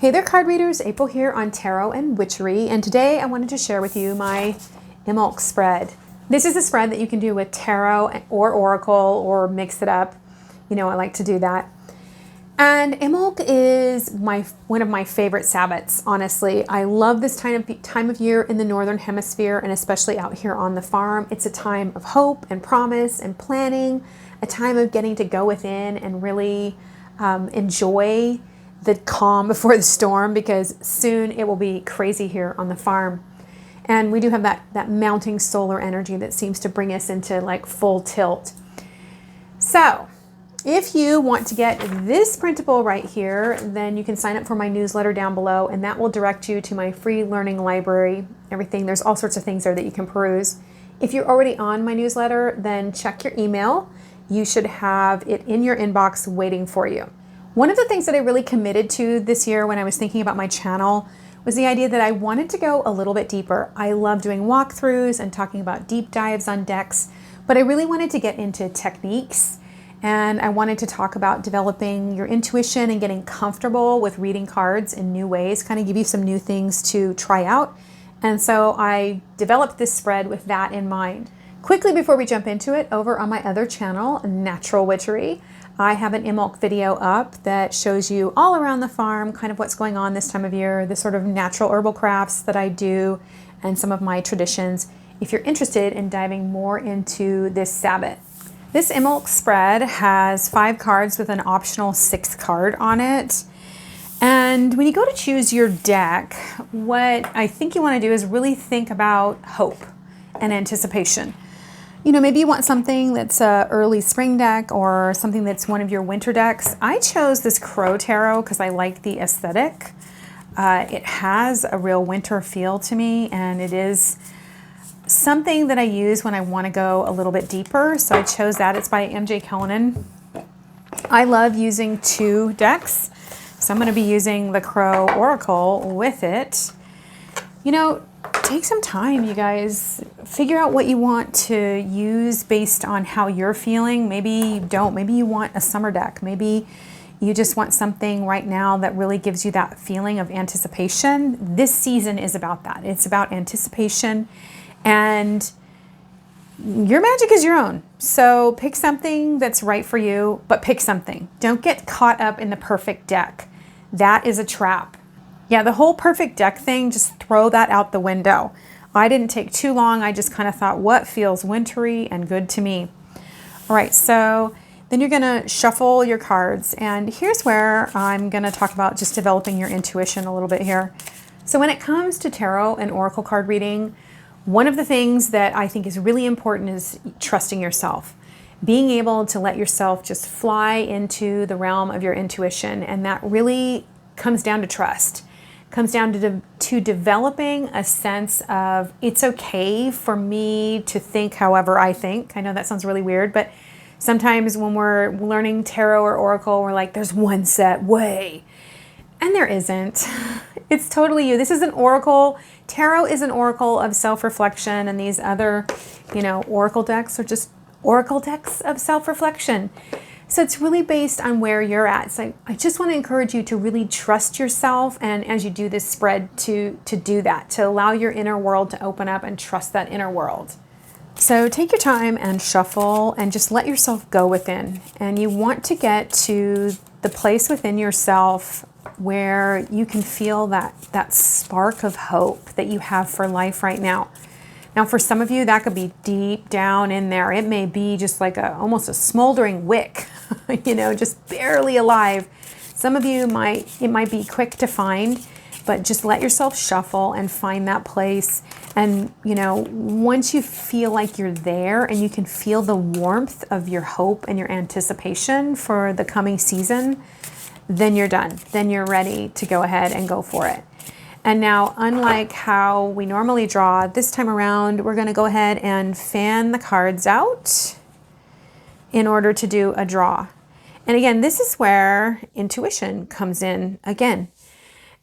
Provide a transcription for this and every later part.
Hey there, card readers. April here on Tarot and Witchery, and today I wanted to share with you my Imbolc spread. This is a spread that you can do with tarot or oracle or mix it up. You know, I like to do that. And Imbolc is one of my favorite Sabbats, honestly. I love this time of year in the Northern Hemisphere, and especially out here on the farm. It's a time of hope and promise and planning, a time of getting to go within and really enjoy the calm before the storm, because soon it will be crazy here on the farm. And we do have that mounting solar energy that seems to bring us into like full tilt. So if you want to get this printable right here, then you can sign up for my newsletter down below, and that will direct you to my free learning library. There's all sorts of things there that you can peruse. If you're already on my newsletter, then check your email. You should have it in your inbox waiting for you. One of the things that I really committed to this year when I was thinking about my channel was the idea that I wanted to go a little bit deeper. I love doing walkthroughs and talking about deep dives on decks, but I really wanted to get into techniques, and I wanted to talk about developing your intuition and getting comfortable with reading cards in new ways, kind of give you some new things to try out. And so I developed this spread with that in mind. Quickly before we jump into it, over on my other channel, Natural Witchery, I have an Imbolc video up that shows you all around the farm, kind of what's going on this time of year, the sort of natural herbal crafts that I do, and some of my traditions, if you're interested in diving more into this Sabbat. This Imbolc spread has 5 cards with an optional 6th card on it. And when you go to choose your deck, what I think you want to do is really think about hope and anticipation. You know, maybe you want something that's a early spring deck or something that's one of your winter decks. I chose this Crow Tarot because I like the aesthetic. It has a real winter feel to me, and it is something that I use when I want to go a little bit deeper. So I chose that. It's by MJ Kellerman. I love using 2 decks, so I'm going to be using the Crow Oracle with it. You know, take some time, you guys. Figure out what you want to use based on how you're feeling. Maybe you don't. Maybe you want a summer deck. Maybe you just want something right now that really gives you that feeling of anticipation. This season is about that. It's about anticipation, and your magic is your own. So pick something that's right for you, but pick something. Don't get caught up in the perfect deck. That is a trap. Yeah, the whole perfect deck thing, just throw that out the window. I didn't take too long. I just kind of thought, what feels wintry and good to me? All right, so then you're going to shuffle your cards. And here's where I'm going to talk about just developing your intuition a little bit here. So when it comes to tarot and oracle card reading, one of the things that I think is really important is trusting yourself. Being able to let yourself just fly into the realm of your intuition. And that really comes down to trust. Comes down to developing a sense of, it's okay for me to think however I think. I know that sounds really weird, but sometimes when we're learning tarot or oracle, we're like, there's one set way. And there isn't. It's totally you. This is an oracle. Tarot is an oracle of self-reflection, and these other, oracle decks are just oracle decks of self-reflection. So it's really based on where you're at. So I just want to encourage you to really trust yourself, and as you do this spread, to do that, to allow your inner world to open up and trust that inner world. So take your time and shuffle and just let yourself go within. And you want to get to the place within yourself where you can feel that spark of hope that you have for life right now. Now, for some of you, that could be deep down in there. It may be just like almost a smoldering wick, just barely alive. Some of you it might be quick to find, but just let yourself shuffle and find that place. And, once you feel like you're there and you can feel the warmth of your hope and your anticipation for the coming season, then you're done. Then you're ready to go ahead and go for it. And now, unlike how we normally draw, this time around, we're going to go ahead and fan the cards out in order to do a draw. And again, this is where intuition comes in again.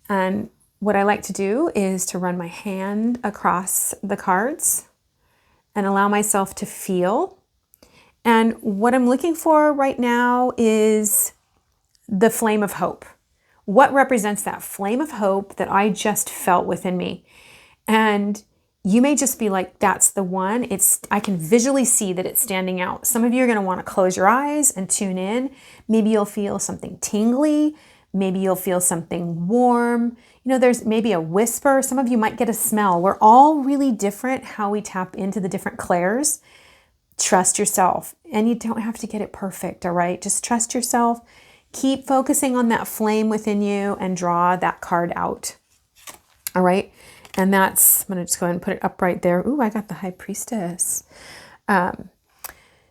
And what I like to do is to run my hand across the cards and allow myself to feel. And what I'm looking for right now is the flame of hope. what represents that flame of hope that I just felt within me. And you may just be like, that's the one. I can visually see that it's standing out. Some of you are going to want to close your eyes and tune in. Maybe you'll feel something tingly. Maybe you'll feel something warm. You know, there's maybe a whisper. Some of you might get a smell. We're all really different how we tap into the different clairs. Trust yourself. And you don't have to get it perfect, all right? Just trust yourself. Keep focusing on that flame within you and draw that card out. All right? And I'm going to just go ahead and put it up right there. Ooh, I got the High Priestess.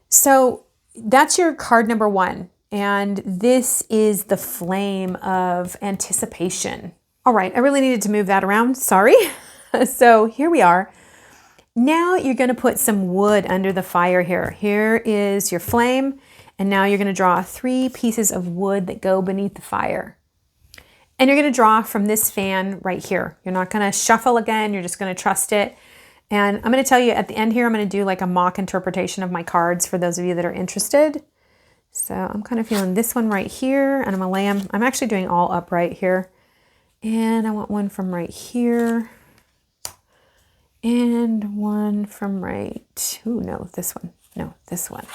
So that's your card number 1. And this is the flame of anticipation. All right, I really needed to move that around. Sorry. So here we are. Now you're going to put some wood under the fire here. Here is your flame. And now you're going to draw 3 pieces of wood that go beneath the fire. And you're going to draw from this fan right here. You're not going to shuffle again. You're just going to trust it. And I'm going to tell you at the end here, I'm going to do like a mock interpretation of my cards for those of you that are interested. So I'm kind of feeling this one right here, and I'm going to lay them. I'm actually doing all upright here. And I want one from right here. And one from right, ooh, no, this one. No, this one.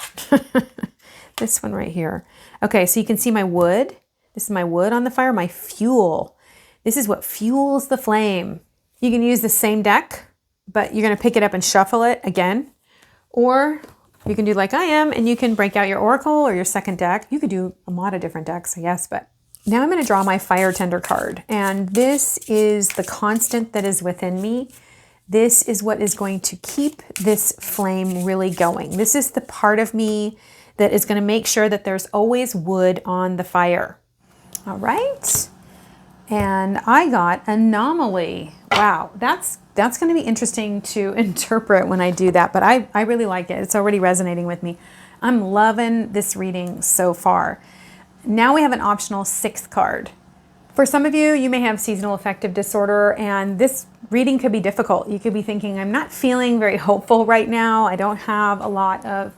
This one right here. Okay, so you can see my wood. This is my wood on the fire, my fuel. This is what fuels the flame. You can use the same deck, but you're going to pick it up and shuffle it again. Or you can do like I am, and you can break out your oracle or your second deck. You could do a lot of different decks, I guess. But now I'm going to draw my fire tender card. And this is the constant that is within me. This is what is going to keep this flame really going. This is the part of me that is going to make sure that there's always wood on the fire. All right. And I got anomaly. Wow, that's going to be interesting to interpret when I do that, but I really like it. It's already resonating with me. I'm loving this reading so far. Now we have an optional 6th card. For some of you, you may have seasonal affective disorder, and this reading could be difficult. You could be thinking, I'm not feeling very hopeful right now. I don't have a lot of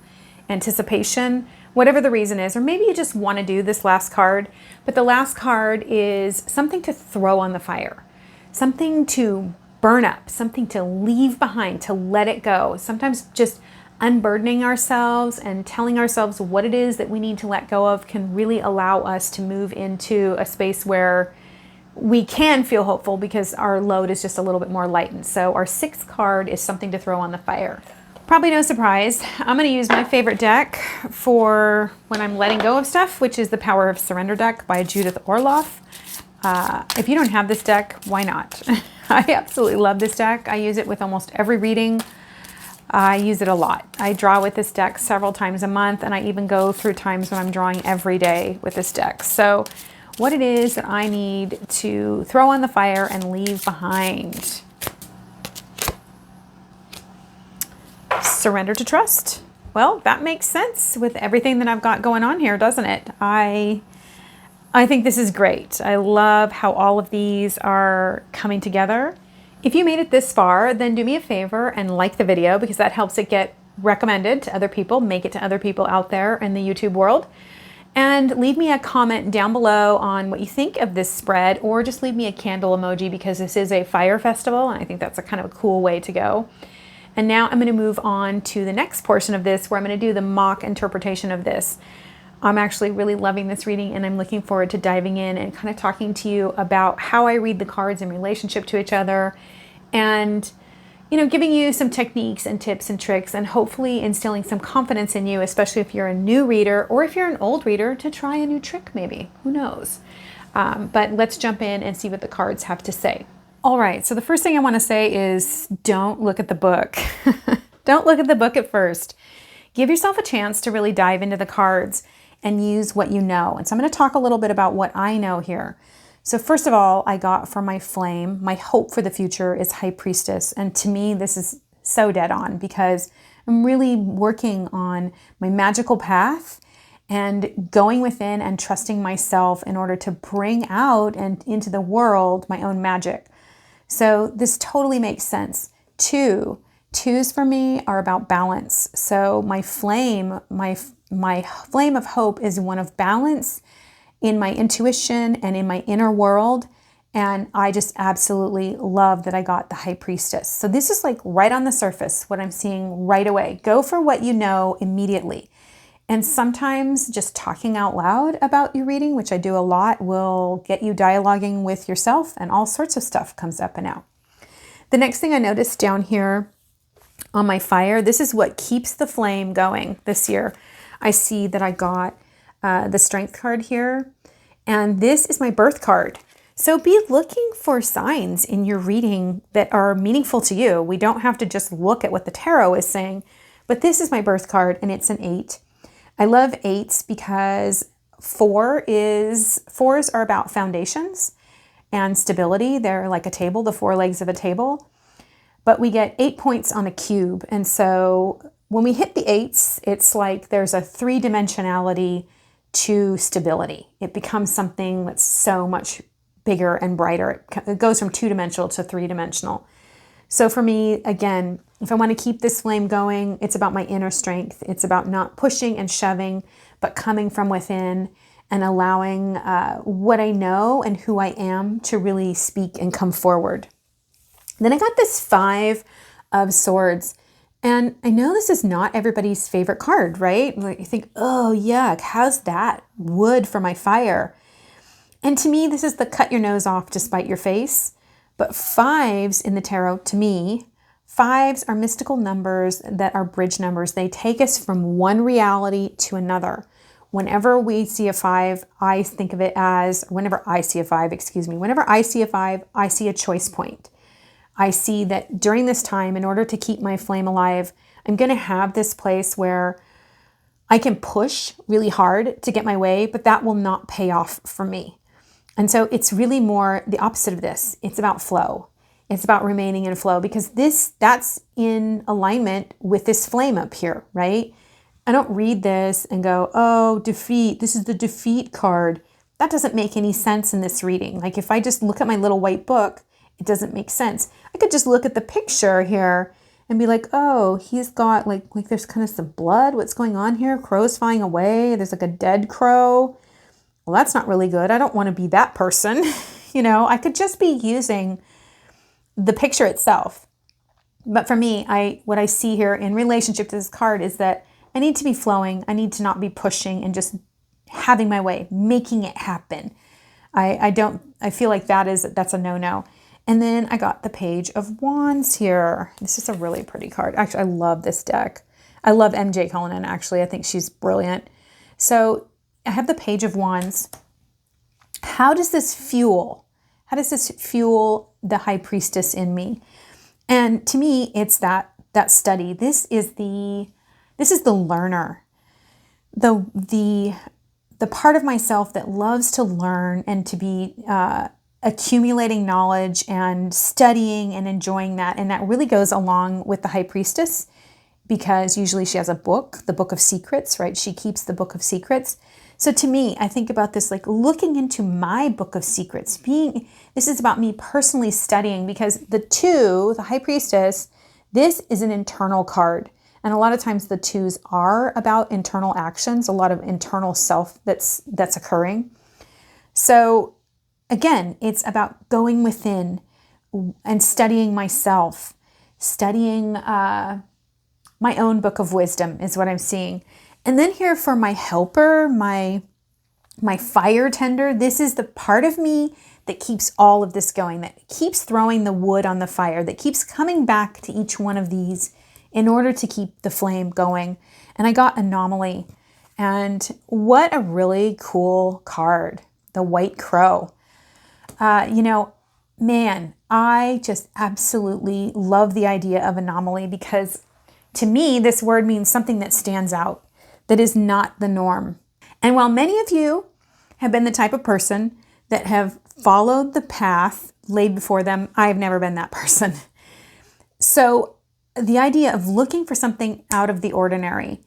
anticipation, whatever the reason is, or maybe you just want to do this last card, but the last card is something to throw on the fire, something to burn up, something to leave behind, to let it go. Sometimes just unburdening ourselves and telling ourselves what it is that we need to let go of can really allow us to move into a space where we can feel hopeful because our load is just a little bit more lightened. So our 6th card is something to throw on the fire. Probably no surprise, I'm going to use my favorite deck for when I'm letting go of stuff, which is the Power of Surrender deck by Judith Orloff. If you don't have this deck, why not? I absolutely love this deck. I use it with almost every reading. I use it a lot. I draw with this deck several times a month, and I even go through times when I'm drawing every day with this deck. So what it is that I need to throw on the fire and leave behind. Surrender to trust. Well, that makes sense with everything that I've got going on here, doesn't it? I think this is great. I love how all of these are coming together. If you made it this far, then do me a favor and like the video, because that helps it get recommended to other people, make it to other people out there in the YouTube world. And leave me a comment down below on what you think of this spread, or just leave me a candle emoji, because this is a fire festival and I think that's a kind of a cool way to go. And now I'm going to move on to the next portion of this, where I'm going to do the mock interpretation of this. I'm actually really loving this reading, and I'm looking forward to diving in and kind of talking to you about how I read the cards in relationship to each other, and giving you some techniques and tips and tricks, and hopefully instilling some confidence in you, especially if you're a new reader or if you're an old reader, to try a new trick maybe. Who knows? But let's jump in and see what the cards have to say. All right, so the first thing I want to say is don't look at the book. Don't look at the book at first. Give yourself a chance to really dive into the cards and use what you know. And so I'm going to talk a little bit about what I know here. So first of all, I got for my flame, my hope for the future is High Priestess. And to me, this is so dead on, because I'm really working on my magical path and going within and trusting myself in order to bring out and into the world my own magic. So this totally makes sense. Twos for me are about balance. So my flame of hope is one of balance in my intuition and in my inner world. And I just absolutely love that I got the High Priestess. So this is like right on the surface, what I'm seeing right away. Go for what you know immediately. And sometimes just talking out loud about your reading, which I do a lot, will get you dialoguing with yourself, and all sorts of stuff comes up and out. The next thing I noticed down here on my fire, this is what keeps the flame going this year. I see that I got the Strength card here, and this is my birth card. So be looking for signs in your reading that are meaningful to you. We don't have to just look at what the tarot is saying, but this is my birth card, and it's an 8. I love 8s because 4s are about foundations and stability. They're like a table, the 4 legs of a table. But we get 8 points on a cube. And so when we hit the 8s, it's like there's a 3-dimensionality to stability. It becomes something that's so much bigger and brighter. It goes from 2-dimensional to 3-dimensional. So for me, again, if I want to keep this flame going, it's about my inner strength. It's about not pushing and shoving, but coming from within and allowing what I know and who I am to really speak and come forward. Then I got this 5 of Swords. And I know this is not everybody's favorite card, right? Like you think, oh, yuck, how's that? Wood for my fire. And to me, this is the cut your nose off to spite your face. But 5s in the tarot, to me, 5s are mystical numbers that are bridge numbers. They take us from one reality to another. Whenever we see a 5, I think of it as, whenever I see a 5, whenever I see a 5, I see a choice point. I see that during this time, in order to keep my flame alive, I'm going to have this place where I can push really hard to get my way, but that will not pay off for me. And so it's really more the opposite of this. It's about flow. It's about remaining in flow, because that's in alignment with this flame up here, right? I don't read this and go, oh, defeat. This is the defeat card. That doesn't make any sense in this reading. Like if I just look at my little white book, it doesn't make sense. I could just look at the picture here and be like, oh, he's got like there's kind of some blood. What's going on here? Crows flying away. There's like a dead crow. Well, that's not really good. I don't want to be that person. I could just be using the picture itself. But for me, what I see here in relationship to this card is that I need to be flowing. I need to not be pushing and just having my way, making it happen. I feel like that's a no-no. And then I got the Page of Wands here. This is a really pretty card. Actually, I love this deck. I love MJ Cullinan, actually. I think she's brilliant. So I have the Page of Wands. How does this fuel the High Priestess in me? And to me, it's that study. This is the learner, the part of myself that loves to learn and to be accumulating knowledge and studying and enjoying that. And that really goes along with the High Priestess, because usually she has a book, the Book of Secrets, right? She keeps the Book of Secrets. So to me, I think about this like looking into my Book of Secrets. This is about me personally studying, because the High Priestess, this is an internal card. And a lot of times the 2s are about internal actions, a lot of internal self that's occurring. So again, it's about going within and studying myself, studying my own book of wisdom is what I'm seeing. And then here for my helper, my fire tender, this is the part of me that keeps all of this going, that keeps throwing the wood on the fire, that keeps coming back to each one of these in order to keep the flame going. And I got Anomaly. And what a really cool card, the White Crow. Man, I just absolutely love the idea of anomaly, because to me, this word means something that stands out, that is not the norm. And while many of you have been the type of person that have followed the path laid before them, I've never been that person. So the idea of looking for something out of the ordinary,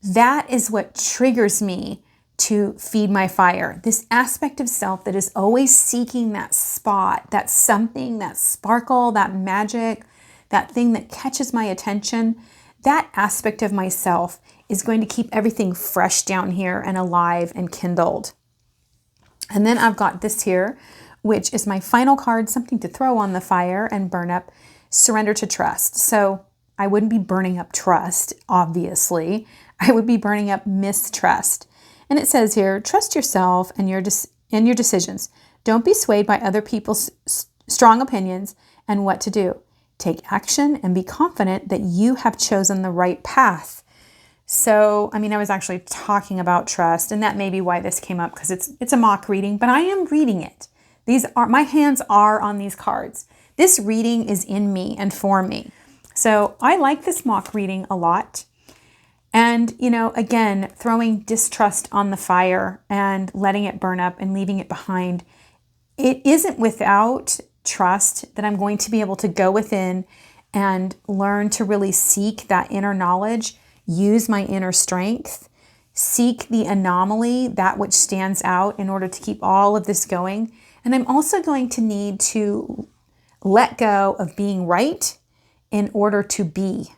that is what triggers me to feed my fire. This aspect of self that is always seeking that spot, that something, that sparkle, that magic, that thing that catches my attention, that aspect of myself is going to keep everything fresh down here and alive and kindled. And then I've got this here, which is my final card, something to throw on the fire and burn up, surrender to trust. So I wouldn't be burning up trust, obviously. I would be burning up mistrust. And it says here, trust yourself and your decisions. Don't be swayed by other people's strong opinions and what to do. Take action and be confident that you have chosen the right path. So, I was actually talking about trust, and that may be why this came up, because it's a mock reading, but I am reading it. My hands are on these cards. This reading is in me and for me. So I like this mock reading a lot. And, again, throwing distrust on the fire and letting it burn up and leaving it behind. It isn't without trust that I'm going to be able to go within and learn to really seek that inner knowledge, use my inner strength, seek the anomaly, that which stands out, in order to keep all of this going. And I'm also going to need to let go of being right in order to be.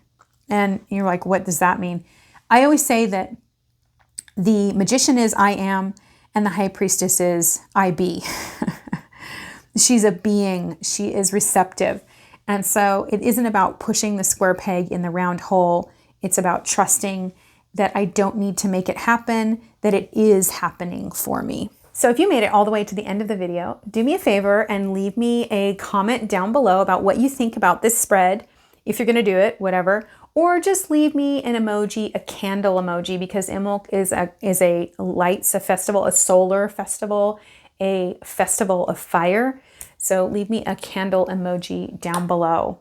And you're like, what does that mean? I always say that the magician is I am, and the high priestess is I be. She's a being. She is receptive. And so it isn't about pushing the square peg in the round hole. It's about trusting that I don't need to make it happen, that it is happening for me. So if you made it all the way to the end of the video, do me a favor and leave me a comment down below about what you think about this spread, if you're going to do it, whatever, or just leave me an emoji, a candle emoji, because Imbolc is a lights, a festival, a solar festival, a festival of fire. So leave me a candle emoji down below.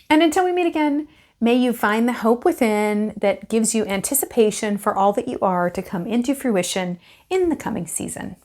And until we meet again, may you find the hope within that gives you anticipation for all that you are to come into fruition in the coming season.